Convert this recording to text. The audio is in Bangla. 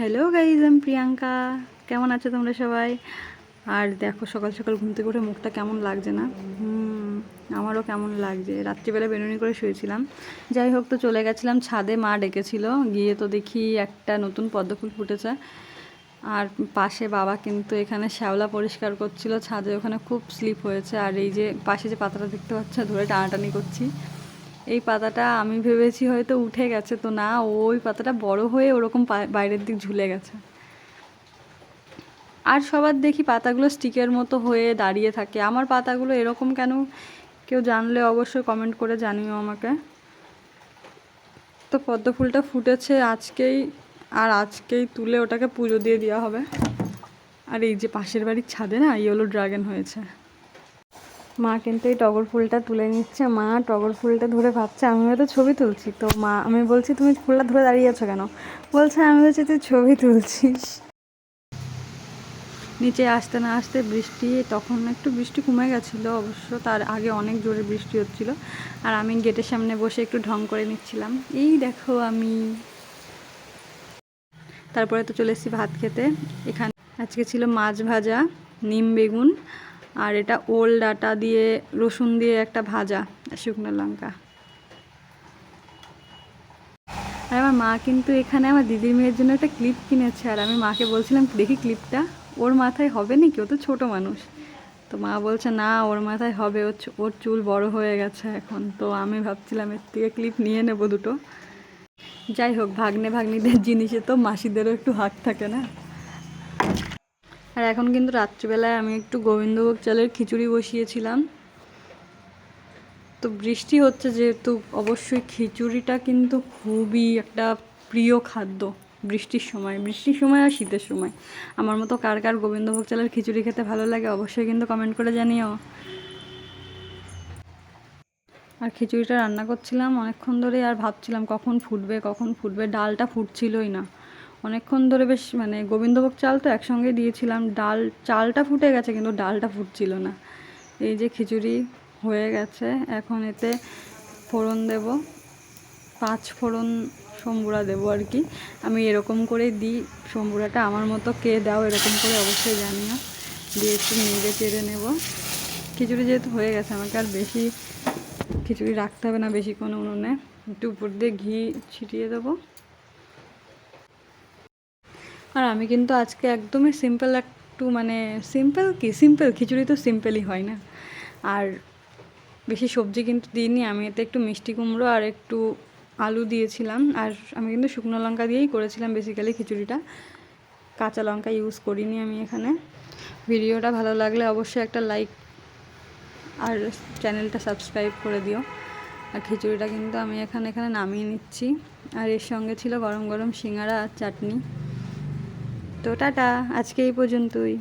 হ্যালো গাইজ, আমি প্রিয়াঙ্কা। কেমন আছো তোমরা সবাই? আর দেখো সকাল সকাল ঘুম থেকে উঠে মুখটা কেমন লাগছে না? আমারও কেমন লাগছে। রাত্রিবেলা বেনুনি করে শুয়েছিলাম। যাই হোক, তো চলে গেছিলাম ছাদে, মা ডেকেছিল। গিয়ে তো দেখি একটা নতুন পদ্মফুল ফুটেছে। আর পাশে বাবা কিন্তু এখানে শ্যাওলা পরিষ্কার করছিল ছাদে, ওখানে খুব স্লিপ হয়েছে। আর এই যে পাশে যে পাতাটা দেখতে পাচ্ছ, ধরে টানাটানি করছি। এই পাতাটা আমি ভেবেছি হয়তো উঠে গেছে, তো না, ওই পাতাটা বড় হয়ে ওরকম বাইরের দিক ঝুলে গেছে। আর সবার দেখি পাতাগুলো স্টিকের মতো হয়ে দাঁড়িয়ে থাকে, আমার পাতাগুলো এরকম কেন? কেউ জানলে অবশ্যই কমেন্ট করে জানিও আমাকে। তো পদ্ম ফুলটা ফুটেছে আজকেই, আর আজকেই তুলে ওটাকে পুজো দিয়ে দেওয়া হবে। আর এই যে পাশের বাড়ির ছাদে না ইয়েলো ড্রাগন হয়েছে। মা কিন্তু এই টগর ফুলটা তুলে নিচ্ছে। মা টগর ফুলটা ধরে ভাবছে আমি হয়তো ছবি তুলছি। তো মা, আমি বলছি তুমি ফুলটা ধরে দাঁড়িয়ে আছো কেন? বলছে আমি বলছি তুই ছবি তুলছিস। নিচে আসতে না আসতে বৃষ্টি, তখন একটু বৃষ্টি কমে গেছিলো অবশ্য, তার আগে অনেক জোরে বৃষ্টি হচ্ছিল। আর আমি গেটের সামনে বসে একটু ঢং করে নিচ্ছিলাম। এই দেখো আমি। তারপরে তো চলে এসেছি ভাত খেতে। এখানে আজকে ছিল মাছ ভাজা, নিম বেগুন, আর এটা ওল ডাঁটা দিয়ে রসুন দিয়ে একটা ভাজা, শুকনো লঙ্কা। আর আমার মা কিন্তু এখানে আমার দিদির মেয়ের জন্য একটা ক্লিপ কিনেছে। আর আমি মাকে বলছিলাম দেখি ক্লিপটা ওর মাথায় হবে নাকি, ও তো ছোটো মানুষ। তো মা বলছে না, ওর মাথায় হবে, ওর চুল বড় হয়ে গেছে এখন। তো আমি ভাবছিলাম এর থেকে ক্লিপ নিয়ে নেবো দুটো। যাই হোক, ভাগ্নে ভাগ্নিদের জিনিসে তো মাসিদেরও একটু হাত থাকে না। আর এখন কিন্তু রাত্রিবেলায় আমি একটু গোবিন্দভোগ চালের খিচুড়ি বসিয়েছিলাম। তো বৃষ্টি হচ্ছে যেহেতু অবশ্যই খিচুড়িটা কিন্তু খুবই একটা প্রিয় খাদ্য বৃষ্টির সময় আর শীতের সময়। আমার মতো কার কার গোবিন্দভোগ চালের খিচুড়ি খেতে ভালো লাগে অবশ্যই কিন্তু কমেন্ট করে জানিও। আর খিচুড়িটা রান্না করছিলাম অনেকক্ষণ ধরে, আর ভাবছিলাম কখন ফুটবে। ডালটা ফুটছিলই না অনেকক্ষণ ধরে। বেশ মানে গোবিন্দভোগ চাল তো একসঙ্গে দিয়েছিলাম, চালটা ফুটে গেছে কিন্তু ডালটা ফুটছিল না। এই যে খিচুড়ি হয়ে গেছে, এখন এতে ফোড়ন দেব, 5 ফোড়ন সম্বুরা দেবো আর কি। আমি এরকম করে দিই সম্বুরাটা, আমার মতো কে দাও এরকম করে অবশ্যই জানিও। দিয়ে একটু নেড়ে চেড়ে নেব। খিচুড়ি যেহেতু হয়ে গেছে, আমাকে আর বেশি খিচুড়ি রাখতে হবে না বেশিক্ষণ উনুনে। একটু উপর দিয়ে ঘি ছিটিয়ে দেবো। আর আমি কিন্তু আজকে একদমই সিম্পল, একটু মানে সিম্পল খিচুড়ি তো সিম্পলই হয় না। আর বেশি সবজি কিন্তু দিইনি, আমি এতে একটু মিষ্টি কুমড়ো আর একটু আলু দিয়েছিলাম। আর আমি কিন্তু শুকনো লঙ্কা দিয়েই করেছিলাম বেসিক্যালি খিচুড়িটা, কাঁচা লঙ্কা ইউজ করিনি আমি এখানে। ভিডিওটা ভালো লাগলে অবশ্যই একটা লাইক আর চ্যানেলটা সাবস্ক্রাইব করে দিও। আর খিচুড়িটা কিন্তু আমি এখানে নামিয়ে নিচ্ছি। আর এর সঙ্গে ছিল গরম গরম সিঙ্গারা আর চাটনি। তো টাটা, আজকে এই পর্যন্তই।